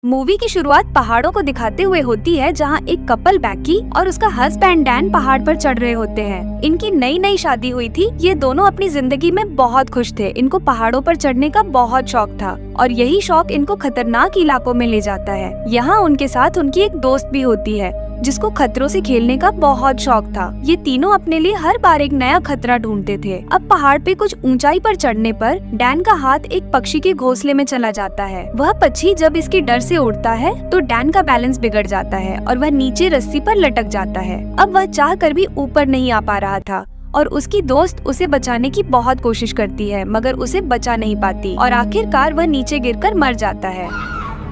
Movie की शुरुआत पहाड़ों को दिखाते हुए होती है, जहां एक कपल बैकी और उसका हस्बैंड डैन पहाड़ पर चढ़ रहे होते हैं। इनकी नई नई शादी हुई थी। ये दोनों अपनी जिंदगी में बहुत खुश थे। इनको पहाड़ों पर चढ़ने का बहुत शौक था और यही शौक इनको खतरनाक इलाकों में ले जाता है। यहाँ उनके साथ उनकी एक दोस्त भी होती है जिसको खतरों से खेलने का बहुत शौक था। ये तीनों अपने लिए हर बार एक नया खतरा ढूंढते थे। अब पहाड़ पे कुछ ऊंचाई पर चढ़ने पर डैन का हाथ एक पक्षी के घोंसले में चला जाता है। वह पक्षी जब इसके डर से उड़ता है तो डैन का बैलेंस बिगड़ जाता है और वह नीचे रस्सी पर लटक जाता है। अब वह चाह कर भी ऊपर नहीं आ पा रहा था और उसकी दोस्त उसे बचाने की बहुत कोशिश करती है, मगर उसे बचा नहीं पाती और आखिरकार वह नीचे गिरकर मर जाता है।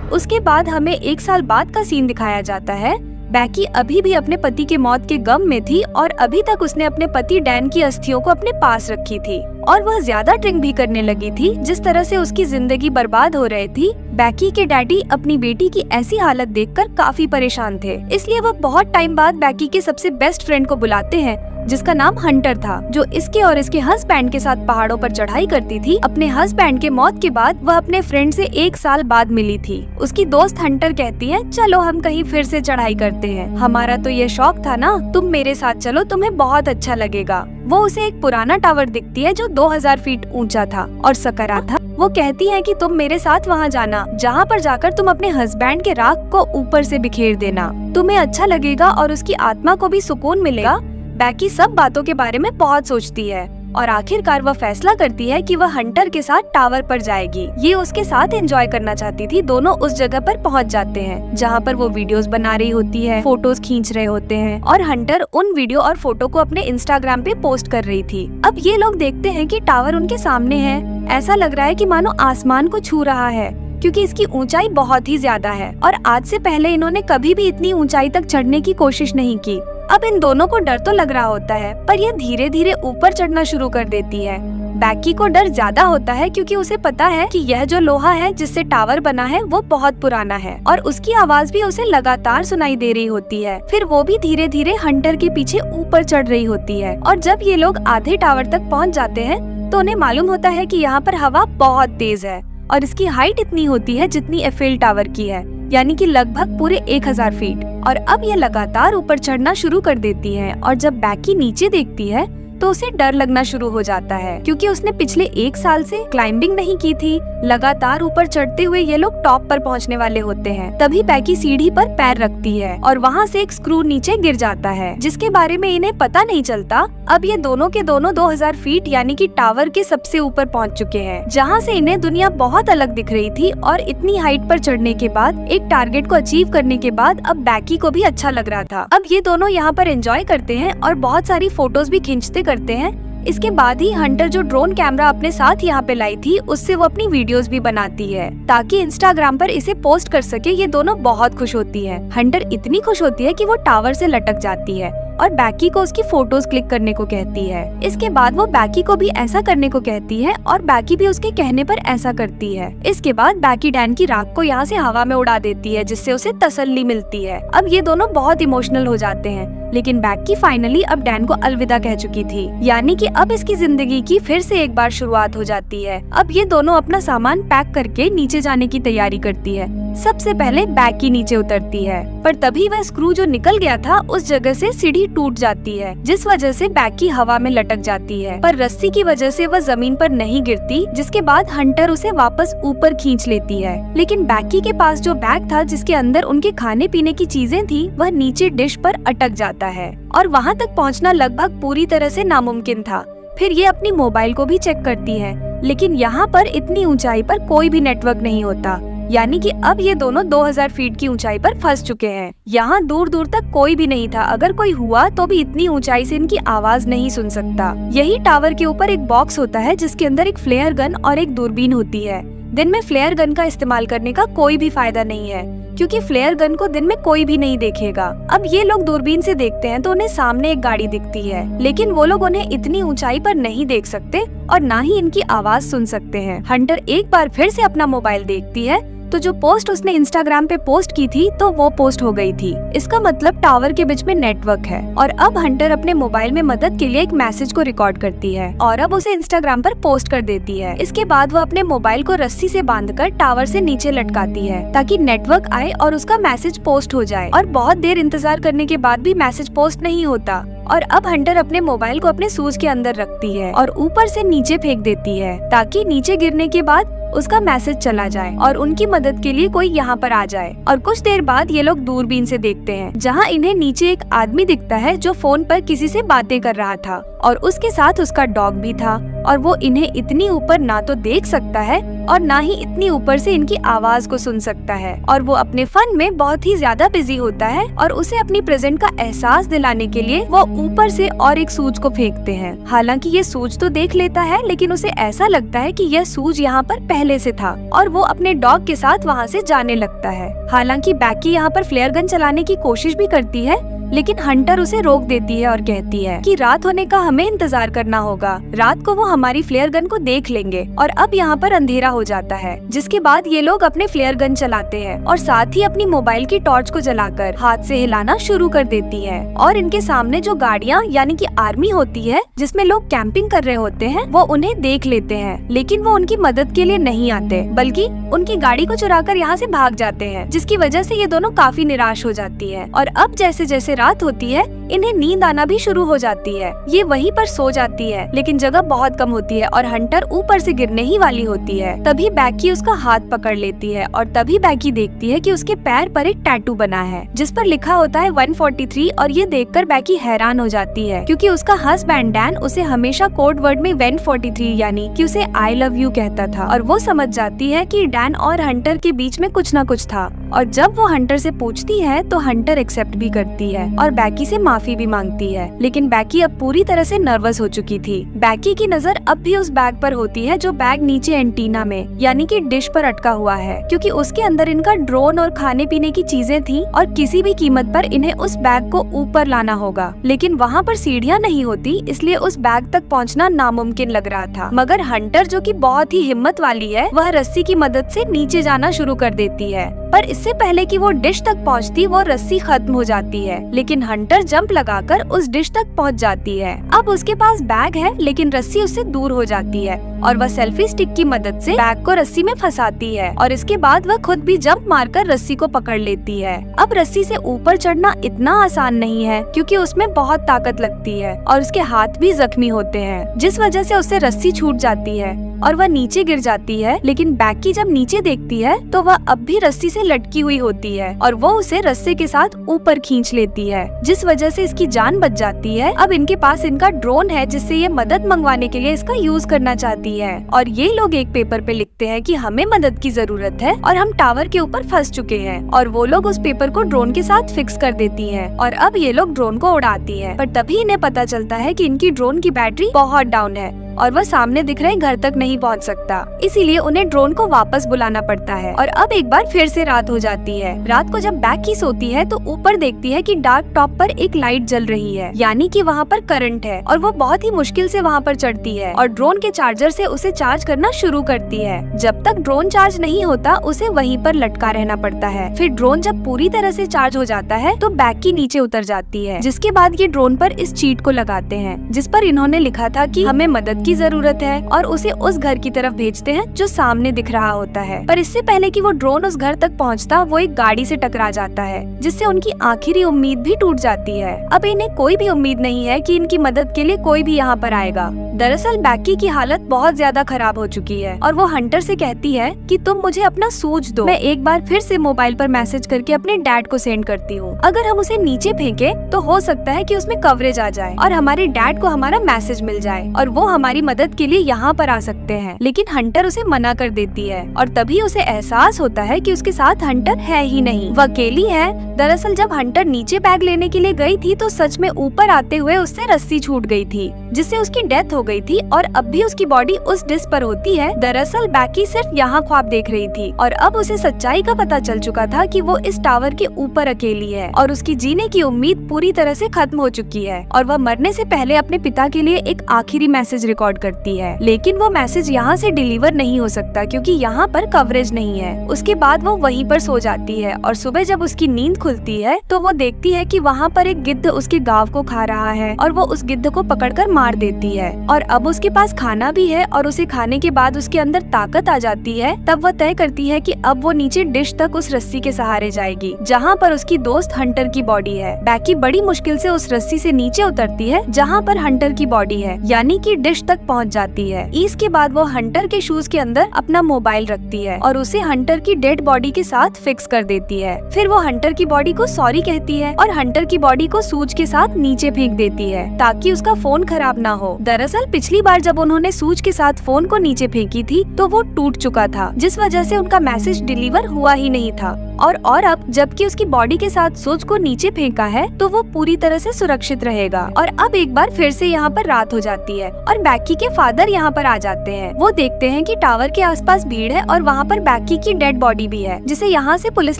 उसके बाद हमें 1 साल बाद का सीन दिखाया जाता है। बैकी अभी भी अपने पति के मौत के गम में थी और अभी तक उसने अपने पति डैन की अस्थियों को अपने पास रखी थी और वह ज्यादा ड्रिंक भी करने लगी थी। जिस तरह से उसकी जिंदगी बर्बाद हो रही थी, बैकी के डैडी अपनी बेटी की ऐसी हालत देखकर काफी परेशान थे। इसलिए वह बहुत टाइम बाद बैकी के सबसे बेस्ट फ्रेंड को बुलाते हैं, जिसका नाम हंटर था, जो इसके और इसके हस्बैंड के साथ पहाड़ों पर चढ़ाई करती थी। अपने हस्बैंड के मौत के बाद वह अपने फ्रेंड से 1 साल बाद मिली थी। उसकी दोस्त हंटर कहती है, चलो हम कहीं फिर से चढ़ाई करते हैं, हमारा तो ये शौक था ना, तुम मेरे साथ चलो, तुम्हें बहुत अच्छा लगेगा। वो उसे एक पुराना टावर दिखती है जो 2000 फीट ऊंचा था और सकरा था। वो कहती है कि तुम मेरे साथ वहाँ जाना, जहाँ पर जाकर तुम अपने हस्बैंड के राख को ऊपर से बिखेर देना, तुम्हें अच्छा लगेगा और उसकी आत्मा को भी सुकून मिलेगा। बैकी सब बातों के बारे में बहुत सोचती है और आखिरकार वह फैसला करती है कि वह हंटर के साथ टावर पर जाएगी। ये उसके साथ एंजॉय करना चाहती थी। दोनों उस जगह पर पहुंच जाते हैं जहां पर वो वीडियोस बना रही होती है, फोटोज खींच रहे होते हैं और हंटर उन वीडियो और फोटो को अपने इंस्टाग्राम पे पोस्ट कर रही थी। अब ये लोग देखते हैं कि टावर उनके सामने है। ऐसा लग रहा है कि मानो आसमान को छू रहा है, क्योंकि इसकी ऊंचाई बहुत ही ज्यादा है और आज से पहले इन्होंने कभी भी इतनी ऊंचाई तक चढ़ने की कोशिश नहीं की। अब इन दोनों को डर तो लग रहा होता है, पर यह धीरे धीरे ऊपर चढ़ना शुरू कर देती है। बैकी को डर ज्यादा होता है क्योंकि उसे पता है कि यह जो लोहा है जिससे टावर बना है वो बहुत पुराना है और उसकी आवाज भी उसे लगातार सुनाई दे रही होती है। फिर वो भी धीरे धीरे हंटर के पीछे ऊपर चढ़ रही होती है और जब ये लोग आधे टावर तक पहुँच जाते हैं तो उन्हें मालूम होता है कि यहाँ पर हवा बहुत तेज है और इसकी हाइट इतनी होती है जितनी एफिल टावर की है, यानी कि लगभग पूरे 1000 फीट। और अब ये लगातार ऊपर चढ़ना शुरू कर देती है और जब बैकी नीचे देखती है तो उसे डर लगना शुरू हो जाता है, क्योंकि उसने पिछले 1 साल से क्लाइंबिंग नहीं की थी। लगातार ऊपर चढ़ते हुए ये लोग टॉप पर पहुंचने वाले होते हैं। तभी बैकी सीढ़ी पर पैर रखती है और वहां से एक स्क्रू नीचे गिर जाता है, जिसके बारे में इन्हें पता नहीं चलता। अब ये दोनों के दोनों 2000 फीट यानी कि टावर के सबसे ऊपर पहुंच चुके हैं, जहां से इन्हें दुनिया बहुत अलग दिख रही थी। और इतनी हाइट पर चढ़ने के बाद, एक टारगेट को अचीव करने के बाद, अब बैकी को भी अच्छा लग रहा था। अब ये दोनों यहाँ पर एंजॉय करते हैं और बहुत सारी फोटोज भी खींचते करते हैं। इसके बाद ही हंटर जो ड्रोन कैमरा अपने साथ यहाँ पे लाई थी, उससे वो अपनी वीडियोस भी बनाती है ताकि इंस्टाग्राम पर इसे पोस्ट कर सके। ये दोनों बहुत खुश होती है। हंटर इतनी खुश होती है कि वो टावर से लटक जाती है और बैकी को उसकी फोटोज क्लिक करने को कहती है। इसके बाद वो बैकी को भी ऐसा करने को कहती है और बैकी भी उसके कहने पर ऐसा करती है। इसके बाद बैकी डैन की राख को यहाँ से हवा में उड़ा देती है, जिससे उसे तसल्ली मिलती है। अब ये दोनों बहुत इमोशनल हो जाते हैं, लेकिन बैकी फाइनली अब डैन को अलविदा कह चुकी थी, यानी कि अब इसकी जिंदगी की फिर से एक बार शुरुआत हो जाती है। अब ये दोनों अपना सामान पैक करके नीचे जाने की तैयारी करती है। सबसे पहले बैकी नीचे उतरती है, पर तभी वह स्क्रू जो निकल गया था उस जगह से सीढ़ी टूट जाती है, जिस वजह से बैकी हवा में लटक जाती है। पर रस्सी की वजह से वह जमीन पर नहीं गिरती, जिसके बाद हंटर उसे वापस ऊपर खींच लेती है। लेकिन बैकी के पास जो बैग था जिसके अंदर उनके खाने पीने की चीजें थी, वह नीचे डिश पर अटक जाता है और वहाँ तक पहुँचना लगभग पूरी तरह से नामुमकिन था। फिर ये अपनी मोबाइल को भी चेक करती है, लेकिन यहाँ पर इतनी ऊंचाई पर कोई भी नेटवर्क नहीं होता, यानी कि अब ये दोनों 2000 फीट की ऊंचाई पर फंस चुके हैं। यहाँ दूर दूर तक कोई भी नहीं था। अगर कोई हुआ तो भी इतनी ऊंचाई से इनकी आवाज नहीं सुन सकता। यही टावर के ऊपर एक बॉक्स होता है जिसके अंदर एक फ्लेयर गन और एक दूरबीन होती है। दिन में फ्लेयर गन का इस्तेमाल करने का कोई भी फायदा नहीं है, क्योंकि फ्लेयर गन को दिन में कोई भी नहीं देखेगा। अब ये लोग दूरबीन से देखते हैं तो उन्हें सामने एक गाड़ी दिखती है, लेकिन वो लोग उन्हें इतनी ऊंचाई पर नहीं देख सकते और ना ही इनकी आवाज सुन सकते हैं। हंटर एक बार फिर से अपना मोबाइल देखती है तो जो पोस्ट उसने इंस्टाग्राम पे पोस्ट की थी तो वो पोस्ट हो गई थी। इसका मतलब टावर के बीच में नेटवर्क है। और अब हंटर अपने मोबाइल में मदद के लिए एक मैसेज को रिकॉर्ड करती है और अब उसे इंस्टाग्राम पर पोस्ट कर देती है। इसके बाद वो अपने मोबाइल को रस्सी से बांधकर टावर से नीचे लटकाती है ताकि नेटवर्क आए और उसका मैसेज पोस्ट हो जाए। और बहुत देर इंतजार करने के बाद भी मैसेज पोस्ट नहीं होता। और अब हंटर अपने मोबाइल को अपने शूज के अंदर रखती है और ऊपर से नीचे फेंक देती है ताकि नीचे गिरने के बाद उसका मैसेज चला जाए और उनकी मदद के लिए कोई यहाँ पर आ जाए। और कुछ देर बाद ये लोग दूरबीन से देखते हैं जहाँ इन्हें नीचे एक आदमी दिखता है जो फोन पर किसी से बातें कर रहा था और उसके साथ उसका डॉग भी था। और वो इन्हें इतनी ऊपर ना तो देख सकता है और ना ही इतनी ऊपर से इनकी आवाज को सुन सकता है। और वो अपने फन में बहुत ही ज्यादा बिजी होता है और उसे अपनी प्रेजेंट का एहसास दिलाने के लिए वो ऊपर से और एक सूज को फेंकते हैं। हालांकि ये सूज तो देख लेता है लेकिन उसे ऐसा लगता है कि यह सूज यहाँ पर पहले से था और वो अपने डॉग के साथ वहाँ से जाने लगता है। हालांकि बैकी यहाँ पर फ्लेयर गन चलाने की कोशिश भी करती है लेकिन हंटर उसे रोक देती है और कहती है कि रात होने का हमें इंतजार करना होगा, रात को वो हमारी फ्लेयर गन को देख लेंगे। और अब यहाँ पर अंधेरा हो जाता है जिसके बाद ये लोग अपने फ्लेयर गन चलाते हैं और साथ ही अपनी मोबाइल की टॉर्च को जलाकर हाथ से हिलाना शुरू कर देती है। और इनके सामने जो गाड़ियाँ यानी कि आर्मी होती है जिसमें लोग कैंपिंग कर रहे होते हैं वो उन्हें देख लेते हैं लेकिन वो उनकी मदद के लिए नहीं आते बल्कि उनकी गाड़ी को चुराकर यहाँ से भाग जाते हैं, जिसकी वजह से ये दोनों काफी निराश हो जाती है। और अब जैसे जैसे रात होती है इन्हें नींद आना भी शुरू हो जाती है। ये वहीं पर सो जाती है लेकिन जगह बहुत कम होती है और हंटर ऊपर से गिरने ही वाली होती है। तभी बैकी उसका हाथ पकड़ लेती है और तभी बैकी देखती है कि उसके पैर पर एक टैटू बना है जिस पर लिखा होता है 143। और ये देखकर बैकी हैरान हो जाती है क्योंकि उसका हस्बैंड डैन उसे हमेशा कोड वर्ड में 143 यानी कि उसे आई लव यू कहता था। और वो समझ जाती है कि डैन और हंटर के बीच में कुछ न कुछ था। और जब वो हंटर से पूछती है तो हंटर एक्सेप्ट भी करती है और बैकी से माफी भी मांगती है। लेकिन बैकी अब पूरी तरह से नर्वस हो चुकी थी। बैकी की नजर अब भी उस बैग पर होती है जो बैग नीचे एंटीना में यानी कि डिश पर अटका हुआ है क्योंकि उसके अंदर इनका ड्रोन और खाने पीने की चीजें थी और किसी भी कीमत पर इन्हें उस बैग को ऊपर लाना होगा। लेकिन वहाँ पर सीढ़ियाँ नहीं होती इसलिए उस बैग तक पहुँचना नामुमकिन लग रहा था। मगर हंटर जो कि बहुत ही हिम्मत वाली है वह रस्सी की मदद से नीचे जाना शुरू कर देती है। पर इससे पहले कि वो डिश तक पहुंचती वो रस्सी खत्म हो जाती है लेकिन हंटर जंप लगाकर उस डिश तक पहुंच जाती है। अब उसके पास बैग है लेकिन रस्सी उससे दूर हो जाती है और वह सेल्फी स्टिक की मदद से बैग को रस्सी में फंसाती है और इसके बाद वह खुद भी जंप मारकर रस्सी को पकड़ लेती है। अब रस्सी से ऊपर चढ़ना इतना आसान नहीं है क्योंकि उसमें बहुत ताकत लगती है और उसके हाथ भी जख्मी होते हैं जिस वजह से उससे रस्सी छूट जाती है और वह नीचे गिर जाती है। लेकिन बैकी जब नीचे देखती है तो वह अब भी रस्सी से लटकी हुई होती है और वो उसे रस्से के साथ ऊपर खींच लेती है जिस वजह से इसकी जान बच जाती है। अब इनके पास इनका ड्रोन है जिससे ये मदद मंगवाने के लिए इसका यूज करना चाहती है और ये लोग एक पेपर पे लिखते हैं कि हमें मदद की जरूरत है और हम टावर के ऊपर फंस चुके हैं। और वो लोग उस पेपर को ड्रोन के साथ फिक्स कर देती है और अब ये लोग ड्रोन को उड़ाती है। पर तभी इन्हें पता चलता है कि इनकी ड्रोन की बैटरी बहुत डाउन है और वह सामने दिख रहे घर तक नहीं पहुंच सकता, इसीलिए उन्हें ड्रोन को वापस बुलाना पड़ता है। और अब एक बार फिर से रात हो जाती है। रात को जब बैकी सोती है तो ऊपर देखती है कि डार्क टॉप पर एक लाइट जल रही है यानी कि वहाँ पर करंट है और वो बहुत ही मुश्किल से वहाँ पर चढ़ती है और ड्रोन के चार्जर से उसे चार्ज करना शुरू करती है। जब तक ड्रोन चार्ज नहीं होता उसे वहीं पर लटका रहना पड़ता है। फिर ड्रोन जब पूरी तरह से चार्ज हो जाता है तो बैकी नीचे उतर जाती है जिसके बाद ये ड्रोन पर इस चीट को लगाते हैं जिस पर इन्होंने लिखा था कि हमें मदद की जरूरत है और उसे उस घर की तरफ भेजते हैं जो सामने दिख रहा होता है। पर इससे पहले कि वो ड्रोन उस घर तक पहुंचता वो एक गाड़ी से टकरा जाता है जिससे उनकी आखिरी उम्मीद भी टूट जाती है। अब इन्हें कोई भी उम्मीद नहीं है कि इनकी मदद के लिए कोई भी यहाँ पर आएगा। दरअसल बैकी की हालत बहुत ज्यादा खराब हो चुकी है और वो हंटर से कहती है कि तुम मुझे अपना सूझ दो, मैं एक बार फिर से मोबाइल पर मैसेज करके अपने डैड को सेंड करती हूँ। अगर हम उसे नीचे फेंके तो हो सकता है कि उसमें कवरेज आ जाए और हमारे डैड को हमारा मैसेज मिल जाए और वो हमारी मदद के लिए यहाँ पर आ सकते हैं। लेकिन हंटर उसे मना कर देती है और तभी उसे एहसास होता है कि उसके साथ हंटर है ही नहीं, वो अकेली है। दरअसल जब हंटर नीचे बैग लेने के लिए गई थी तो सच में ऊपर आते हुए उससे रस्सी छूट गई थी जिससे उसकी डेथ हो गई थी और अब भी उसकी बॉडी उस डिस्क पर होती है। दरअसल बैकी सिर्फ यहाँ ख्वाब देख रही थी और अब उसे सच्चाई का पता चल चुका था कि वो इस टावर के ऊपर अकेली है और उसकी जीने की उम्मीद पूरी तरह से खत्म हो चुकी है और वह मरने से पहले अपने पिता के लिए एक आखिरी मैसेज रिकॉर्ड रिकॉर्ड करती है, लेकिन वो मैसेज यहाँ से डिलीवर नहीं हो सकता क्योंकि यहाँ पर कवरेज नहीं है। उसके बाद वो वहीं पर सो जाती है और सुबह जब उसकी नींद खुलती है तो वो देखती है कि वहाँ पर एक गिद्ध उसके गाँव को खा रहा है और वो उस गिद्ध को पकड़कर मार देती है। और अब उसके पास खाना भी है और उसे खाने के बाद उसके अंदर ताकत आ जाती है। तब वो तय करती है कि अब वो नीचे डिश तक उस रस्सी के सहारे जाएगी जहाँ पर उसकी दोस्त हंटर की बॉडी है। बैकी बड़ी मुश्किल से उस रस्सी से नीचे उतरती है जहाँ पर हंटर की बॉडी है, यानी कि डिश तक पहुँच जाती है। इसके बाद वो हंटर के शूज के अंदर अपना मोबाइल रखती है और उसे हंटर की डेड बॉडी के साथ फिक्स कर देती है। फिर वो हंटर की बॉडी को सॉरी कहती है और हंटर की बॉडी को सूज के साथ नीचे फेंक देती है ताकि उसका फोन खराब ना हो। दरअसल पिछली बार जब उन्होंने सूज के साथ फोन को नीचे फेंकी थी तो वो टूट चुका था, जिस वजह से उनका मैसेज डिलीवर हुआ ही नहीं था। और अब जबकि उसकी बॉडी के साथ सूज को नीचे फेंका है तो वो पूरी तरह से सुरक्षित रहेगा। और अब एक बार फिर से यहाँ पर रात हो जाती है और बैकी के फादर यहाँ पर आ जाते हैं। वो देखते हैं कि टावर के आसपास भीड़ है और वहाँ पर बैकी की डेड बॉडी भी है जिसे यहाँ से पुलिस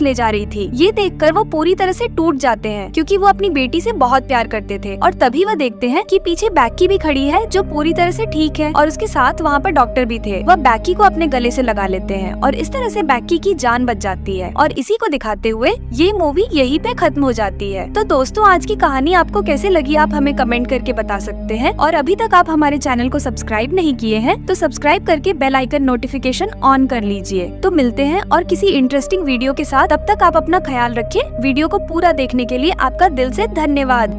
ले जा रही थी। ये देखकर वो पूरी तरह से टूट जाते हैं क्योंकि वो अपनी बेटी से बहुत प्यार करते थे। और तभी वो देखते हैं कि पीछे बैकी भी खड़ी है जो पूरी तरह से ठीक है और उसके साथ वहाँ पर डॉक्टर भी थे। वह बैकी को अपने गले से लगा लेते हैं और इस तरह से बैकी की जान बच जाती है। और इसी को दिखाते हुए ये मूवी यहीं पे खत्म हो जाती है। तो दोस्तों आज की कहानी आपको कैसे लगी आप हमें कमेंट करके बता सकते हैं। और अभी तक आप हमारे चैनल को सब्सक्राइब नहीं किए हैं तो सब्सक्राइब करके बेल आइकन नोटिफिकेशन ऑन कर लीजिए। तो मिलते हैं और किसी इंटरेस्टिंग वीडियो के साथ। तब तक आप अपना ख्याल रखिए। वीडियो को पूरा देखने के लिए आपका दिल से धन्यवाद।